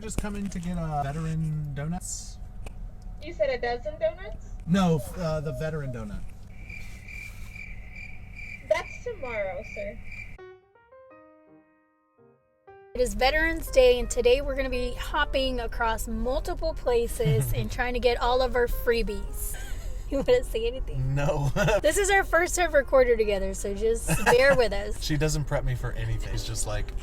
Just coming to get veteran donuts. You said a dozen donuts? No, the veteran donut. That's tomorrow, sir. It is Veterans Day, and today we're going to be hopping across multiple places and trying to get all of our freebies. You want to say anything? No. This is our first time recorder together, so just bear with us. She doesn't prep me for anything. It's just like...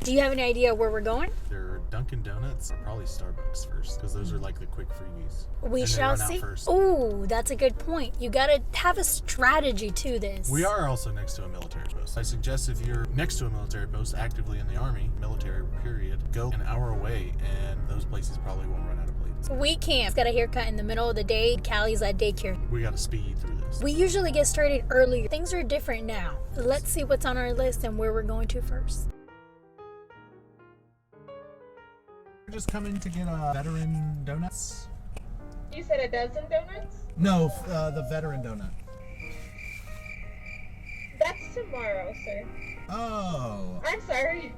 Do you have any idea where we're going? They're Dunkin Donuts, probably Starbucks first, because those are like the quick freebies. We shall see. Oh, that's a good point. You got to have a strategy to this. We are also next to a military post. I suggest if you're next to a military post, actively in the Army, military period, go an hour away, and those places probably won't run out of plates. We can't. Got a haircut in the middle of the day. Callie's at daycare. We got to speed through this. We usually get started earlier. Things are different now. Let's see what's on our list and where we're going to first. We're just coming to get veteran donuts. You said a dozen donuts? No, the veteran donut. That's tomorrow, sir. Oh. I'm sorry.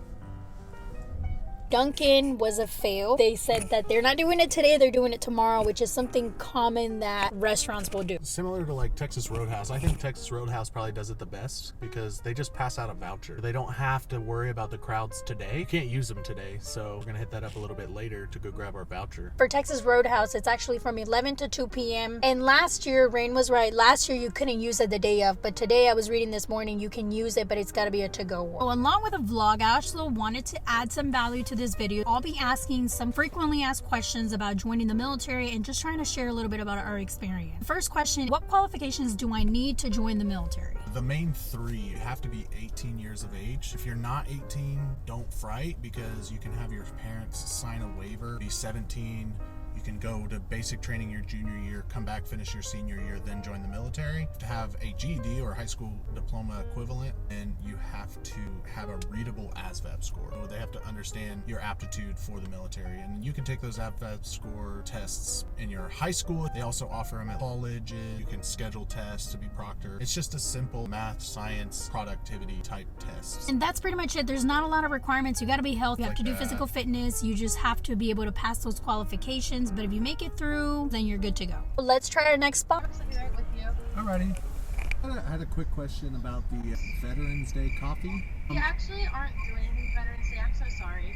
Dunkin was a fail. They said that they're not doing it today, they're doing it tomorrow, which is something common that restaurants will do. Similar to like Texas Roadhouse. I think Texas Roadhouse probably does it the best because they just pass out a voucher. They don't have to worry about the crowds today. You can't use them today, so we're gonna hit that up a little bit later to go grab our voucher. For Texas Roadhouse, it's actually from 11 to 2 p.m. And last year, Rain was right. Last year, you couldn't use it the day of, but today I was reading this morning, you can use it, but it's gotta be a to-go one. So along with a vlog, I also wanted to add some value to this video. I'll be asking some frequently asked questions about joining the military and just trying to share a little bit about our experience. First question, what qualifications do I need to join the military? The main three, you have to be 18 years of age. If you're not 18, don't fright because you can have your parents sign a waiver, be 17. You can go to basic training your junior year, come back, finish your senior year, then join the military. To have a GED or high school diploma equivalent, and you have to have a readable ASVAB score. So they have to understand your aptitude for the military. And you can take those ASVAB score tests in your high school. They also offer them at colleges. You can schedule tests to be proctored. It's just a simple math, science, productivity type test. And that's pretty much it. There's not a lot of requirements. You got to be healthy. You have to do physical fitness. You just have to be able to pass those qualifications. But if you make it through, then you're good to go. Let's try our next spot. Alrighty. I had a quick question about the Veterans Day coffee. We actually aren't doing anything Veterans Day. I'm so sorry.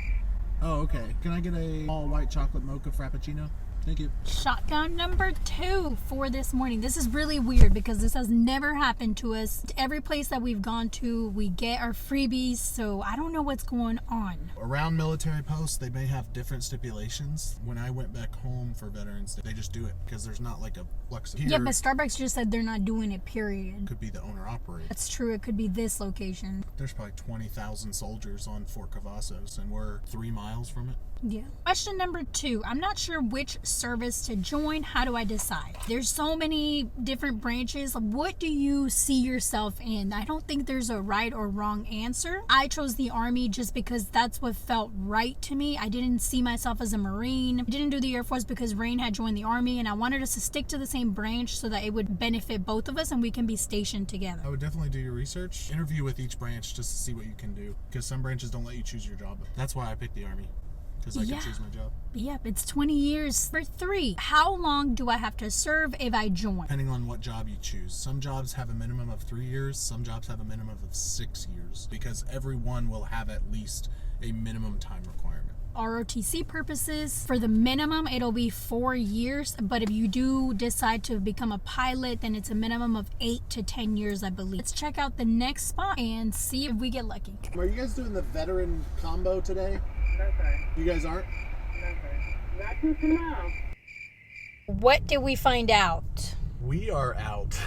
Oh, okay. Can I get a all white chocolate mocha frappuccino? Thank you. Shotgun number 2 for this morning. This is really weird because this has never happened to us. Every place that we've gone to, we get our freebies, so I don't know what's going on. Around military posts, they may have different stipulations. When I went back home for Veterans Day, they just do it because there's not like a flux here. Yeah, but Starbucks just said they're not doing it, period. Could be the owner operator. That's true. It could be this location. There's probably 20,000 soldiers on Fort Cavazos, and we're 3 miles from it. Yeah. Question number 2. I'm not sure which service to join. How do I decide? There's so many different branches. What do you see yourself in? I don't think there's a right or wrong answer. I chose the Army just because that's what felt right to me. I didn't see myself as a Marine. I didn't do the Air Force because Rain had joined the Army, and I wanted us to stick to the same branch so that it would benefit both of us and we can be stationed together. I would definitely do your research. Interview with each branch just to see what you can do because some branches don't let you choose your job. That's why I picked the Army. Because I can choose my job. Yep, it's 20 years. For 3, how long do I have to serve if I join? Depending on what job you choose. Some jobs have a minimum of 3 years. Some jobs have a minimum of 6 years. Because everyone will have at least a minimum time requirement. ROTC purposes, for the minimum, it'll be 4 years. But if you do decide to become a pilot, then it's a minimum of 8 to 10 years, I believe. Let's check out the next spot and see if we get lucky. Are you guys doing the veteran combo today? Okay. You guys aren't? Okay. Not too tomorrow. What did we find out? We are out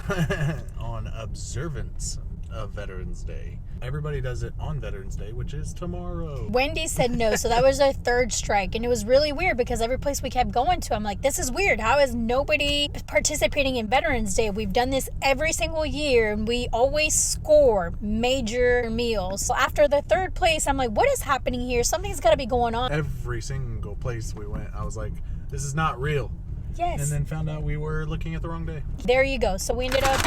on observance of Veterans Day. Everybody does it on Veterans Day, which is tomorrow. Wendy said no, so that was our 3rd strike. And it was really weird because every place we kept going to, I'm like, this is weird. How is nobody participating in Veterans Day? We've done this every single year, and we always score major meals. So after the 3rd place, I'm like, what is happening here? Something's got to be going on. Every single place we went, I was like, this is not real. Yes. And then found out we were looking at the wrong day. There you go. So we ended up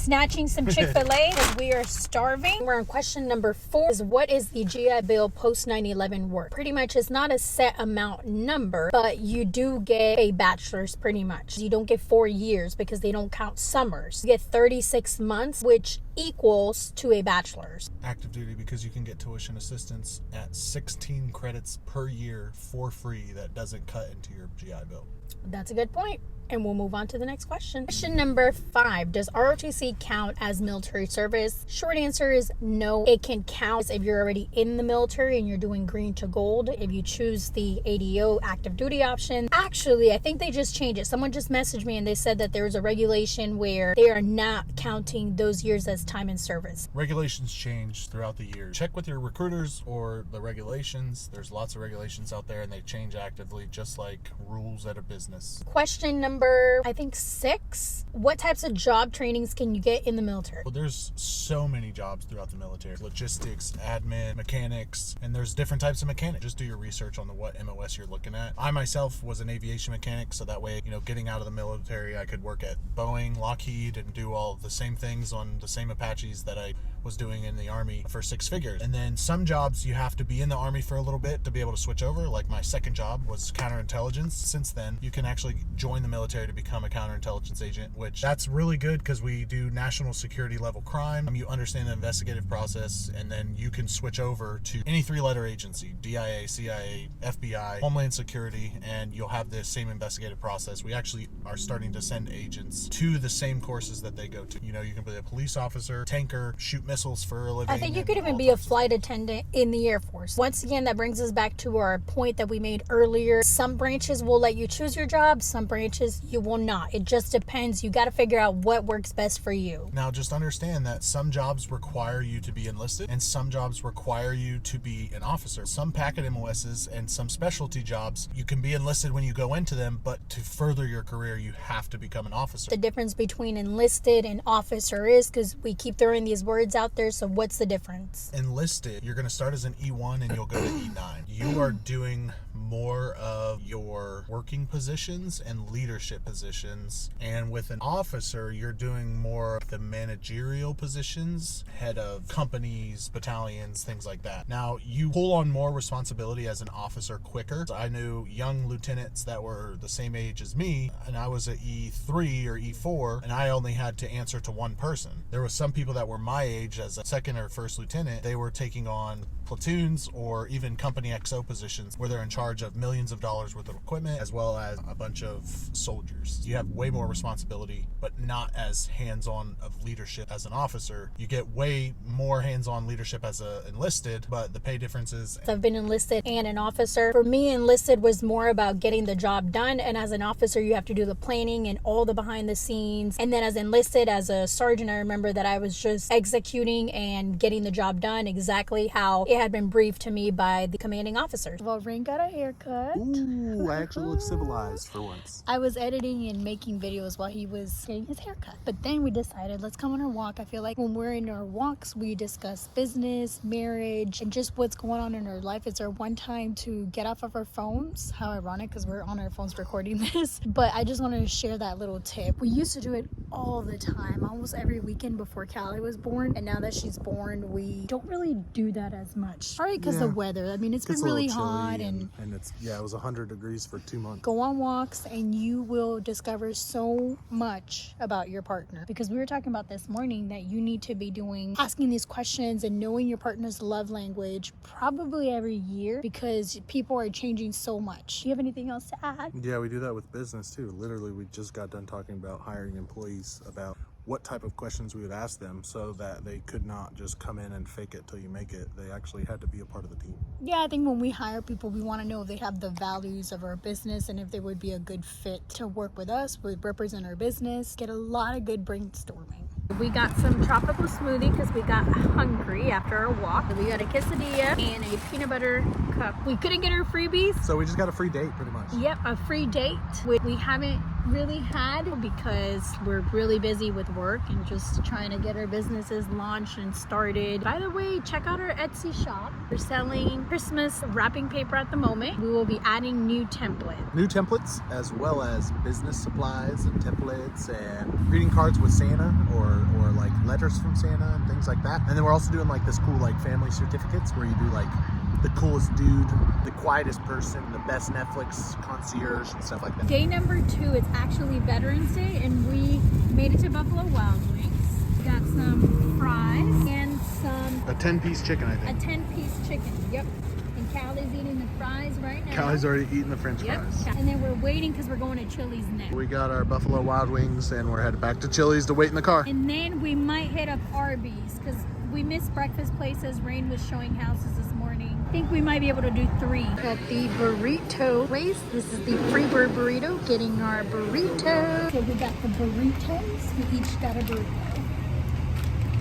snatching some Chick-fil-A because we are starving. We're on question number 4 is what is the GI Bill post 9/11 worth? Pretty much it's not a set amount number, but you do get a bachelor's pretty much. You don't get 4 years because they don't count summers. You get 36 months, which equals to a bachelor's. Active duty, because you can get tuition assistance at 16 credits per year for free. That doesn't cut into your GI Bill. That's a good point. And we'll move on to the next question. Question number 5. Does ROTC count as military service? Short answer is no. It can count if you're already in the military and you're doing green to gold. If you choose the ADO active duty option. Actually, I think they just changed it. Someone just messaged me and they said that there was a regulation where they are not counting those years as time in service. Regulations change throughout the year. Check with your recruiters or the regulations. There's lots of regulations out there and they change actively, just like rules at a business. Question number, I think 6. What types of job trainings can you get in the military? Well, there's so many jobs throughout the military. Logistics, admin, mechanics, and there's different types of mechanics. Just do your research on what MOS you're looking at. I myself was an aviation mechanic, so that way, getting out of the military, I could work at Boeing, Lockheed, and do all the same things on the same Apaches that I was doing in the Army for 6 figures. And then some jobs you have to be in the Army for a little bit to be able to switch over. Like my second job was counterintelligence. Since then, you can actually join the military to become a counterintelligence agent, which that's really good because we do national security level crime. You understand the investigative process, and then you can switch over to any 3-letter agency, DIA, CIA, FBI, Homeland Security, and you'll have the same investigative process. We actually are starting to send agents to the same courses that they go to. You can be a police officer, tanker, shoot missiles for a living. I think you could even be a flight attendant in the Air Force. Once again, that brings us back to our point that we made earlier. Some branches will let you choose your job, some branches you will not. It just depends. You got to figure out what works best for you. Now, just understand that some jobs require you to be enlisted and some jobs require you to be an officer. Some packet MOSs and some specialty jobs, you can be enlisted when you go into them, but to further your career, you have to become an officer. The difference between enlisted and officer is, because we keep throwing these words out there, so what's the difference? Enlisted, you're going to start as an E1 and you'll go to E9. You are doing more of your working positions and leadership positions, and with an officer you're doing more of the managerial positions, head of companies, battalions, things like that. Now you pull on more responsibility as an officer quicker. So I knew young lieutenants that were the same age as me, and I was at E3 or E4 and I only had to answer to one person. There was some people that were my age as a second or first lieutenant. They were taking on platoons or even company XO positions where they're in charge of millions of dollars worth of equipment as well as a bunch of soldiers. You have way more responsibility, but not as hands-on of leadership as an officer. You get way more hands-on leadership as a enlisted, but the pay difference is... I've been enlisted and an officer. For me, enlisted was more about getting the job done, and as an officer you have to do the planning and all the behind the scenes. And then as enlisted, as a sergeant, I remember that I was just executing and getting the job done exactly how it had been briefed to me by the commanding officer. Well, Ring got a haircut. Ooh, I actually look civilized for once. I was editing and making videos while he was getting his haircut. But then we decided, let's come on our walk. I feel like when we're in our walks, we discuss business, marriage, and just what's going on in our life. It's our one time to get off of our phones. How ironic, because we're on our phones recording this. But I just wanted to share that little tip. We used to do it all the time, almost every weekend before Callie was born. And now that she's born, we don't really do that as much. Probably because the weather. I mean, it's been really hot and it's it was 100 degrees for 2 months. Go on walks and you will discover so much about your partner, because we were talking about this morning that you need to be asking these questions and knowing your partner's love language probably every year, because people are changing so much. Do you have anything else to add? Yeah, we do that with business too. Literally, we just got done talking about hiring employees, about what type of questions we would ask them so that they could not just come in and fake it till you make it. They actually had to be a part of the team. Yeah, I think when we hire people, we want to know if they have the values of our business and if they would be a good fit to work with us, would represent our business. Get a lot of good brainstorming. We got some tropical smoothie because we got hungry after our walk. We got a quesadilla and a peanut butter cup. We couldn't get our freebies. So we just got a free date pretty much. Yep, a free date, which we haven't really had because we're really busy with work and just trying to get our businesses launched and started. By the way, check out our Etsy shop. We're selling Christmas wrapping paper at the moment. We will be adding new templates. New templates, as well as business supplies and templates and greeting cards with Santa or like letters from Santa and things like that. And then we're also doing like this cool like family certificates where you do like the coolest dude, the quietest person, the best Netflix concierge and stuff like that. Day number 2, it's actually Veterans Day, and we made it to Buffalo Wild Wings. Got some fries and some A 10-piece chicken, I a think. 10-piece chicken. Yep. And Callie's eating the fries right now. Callie's already eaten the French Yep. fries. And then we're waiting because we're going to Chili's next. We got our Buffalo Wild Wings and we're headed back to Chili's to wait in the car. And then we might hit up Arby's because we missed breakfast places. Rain was showing houses this morning. I think we might be able to do 3. At the burrito place. This is the Freebird burrito. Getting our burrito. So we got the burritos. We each got a burrito.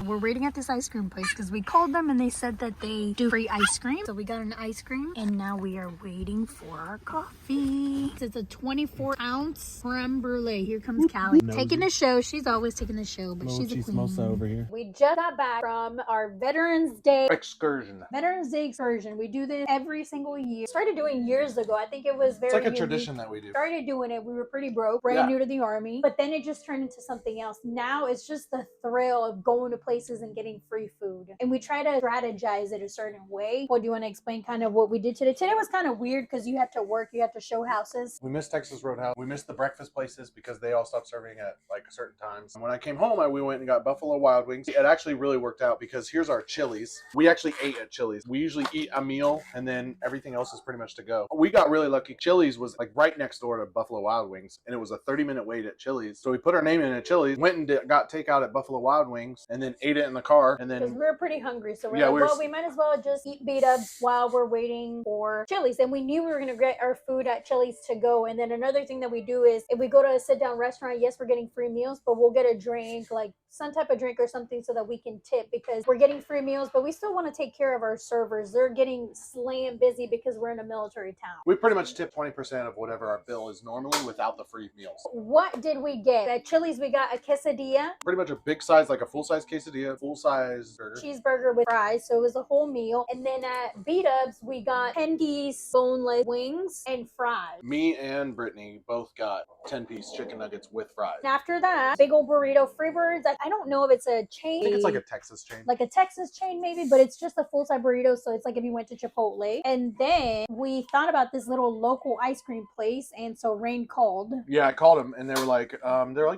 We're waiting at this ice cream place because we called them and they said that they do free ice cream. So we got an ice cream and now we are waiting for our coffee. It's a 24-ounce creme brulee. Here comes Callie. Taking the show. She's always taking the show, but she's a queen. over here. We just got back from our Veterans Day Excursion. Veterans Day excursion. We do this every single year. Started doing years ago. I think it was very It's like a unique. tradition that we do. Started doing it. We were pretty broke, brand new to the army. But then it just turned into something else. Now it's just the thrill of going to places and getting free food. And we try to strategize it a certain way. Well, do you want to explain kind of what we did today? Today was kind of weird because you had to work. You had to show houses. We missed Texas Roadhouse. We missed the breakfast places because they all stopped serving at like certain times. And when I came home, we went and got Buffalo Wild Wings. It actually really worked out because here's our Chili's. We actually ate at Chili's. We usually eat a meal and then everything else is pretty much to go. We got really lucky. Chili's was like right next door to Buffalo Wild Wings and it was a 30-minute wait at Chili's. So we put our name in at Chili's, went and got takeout at Buffalo Wild Wings and then ate it in the car. And Because then we were pretty hungry. So we're Yeah, like, well, we might as well just eat beat-ups while we're waiting for Chili's. And we knew we were going to get our food at Chili's to go. And then another thing that we do is if we go to a sit-down restaurant, yes, we're getting free meals, but we'll get a drink, like some type of drink or something so that we can tip because we're getting free meals, but we still want to take care of our servers. They're getting slam busy because we're in a military town. we pretty much tip 20% of whatever our bill is normally without the free meals. What did we get? At Chili's, we got a quesadilla, Pretty much a big size, like a full-size quesadilla, full-size burger. cheeseburger with fries, so it was a whole meal. And then at Beat-Ups, we got 10-piece boneless wings and fries. Me and Brittany both got 10-piece chicken nuggets with fries. And after that, big old burrito, Freebirds. I don't know if it's a chain. I think it's like a Texas chain. Like a Texas chain maybe, but it's just a full-size burrito, so it's like if you went to Chipotle. And then we thought about this little local ice cream place, and so Rain called. Yeah, I called them and they were like,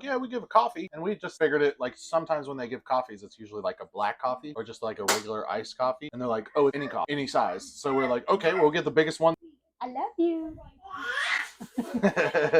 yeah, we give a coffee. And we just figured it, like sometimes when they give coffees, it's usually like a black coffee or just like a regular iced coffee. And they're like, oh, any coffee, any size. So we're like, okay, we'll get the biggest one. I love you.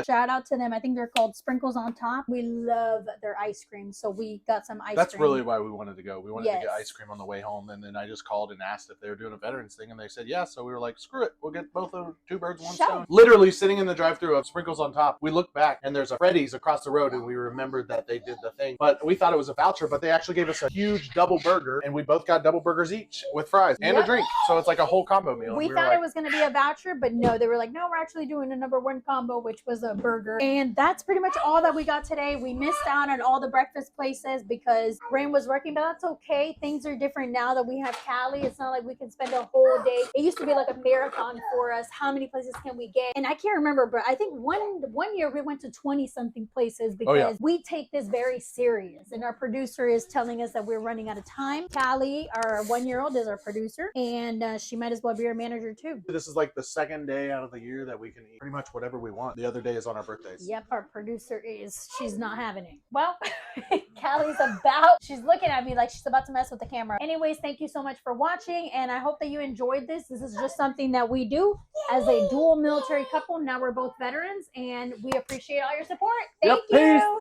Shout out to them. I think they're called Sprinkles on Top. We love their ice cream, so we got some ice That's cream. really why we wanted to go. We wanted to get Yes. ice cream on the way home, and then I just called and asked if they were doing a veterans thing, and they said yes. So we were like, screw it, we'll get both of 2 birds, 1 Sure. stone. Literally sitting in the drive-thru of Sprinkles on Top, we looked back and there's a Freddy's across the road, and we remembered that they did the thing. But we thought it was a voucher, but they actually gave us a huge double burger, and we both got double burgers each with fries and Yep. a drink. So it's like a whole combo meal. We And thought were like, it was going to be a voucher, but no, they were like, no, we're actually doing a #1 combo, which was a burger. And that's pretty much all that we got today. We missed out on all the breakfast places because Rain was working, but that's okay. Things are different now that we have Callie. It's not like we can spend a whole day. It used to be like a marathon for us. How many places can we get? And I can't remember, but I think one year we went to 20-something places because we take this very serious. And our producer is telling us that we're running out of time. Callie, our 1-year-old, is our producer, and she might as well be our manager too. this is like the second day out of the year that we can eat pretty much whatever we want. The other day is on our birthdays. Yep, our producer she's not having it. Well, she's looking at me like she's about to mess with the camera. Anyways, thank you so much for watching, and I hope that you enjoyed this. This is just something that we do as a dual military couple. Now we're both veterans, and we appreciate all your support. Thank you. Peace.